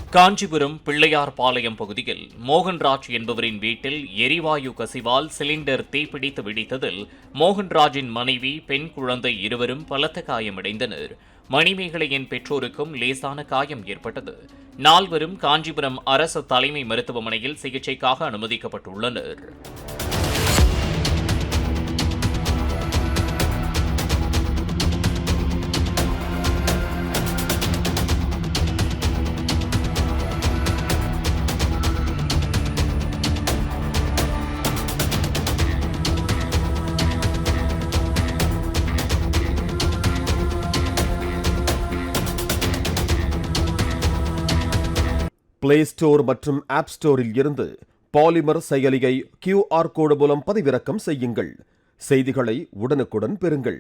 காஞ்சிபுரம் பிள்ளையார்பாளையம் பகுதியில் மோகன்ராஜ் என்பவரின் வீட்டில் எரிவாயு கசிவால் சிலிண்டர் தீப்பிடித்து வெடித்ததில் மோகன்ராஜின் மனைவி, பெண் குழந்தை இருவரும் பலத்த காயமடைந்தனர். மணிமேகலையின் பெற்றோருக்கும் லேசான காயம் ஏற்பட்டது. நால்வரும் காஞ்சிபுரம் அரசு தலைமை மருத்துவமனையில் சிகிச்சைக்காக அனுமதிக்கப்பட்டுள்ளனர். பிளே ஸ்டோர் மற்றும் ஆப் ஸ்டோரில் இருந்து பாலிமர் செயலியை QR கோடு மூலம் பதிவிறக்கம் செய்யுங்கள். செய்திகளை உடனுக்குடன் பெறுங்கள்.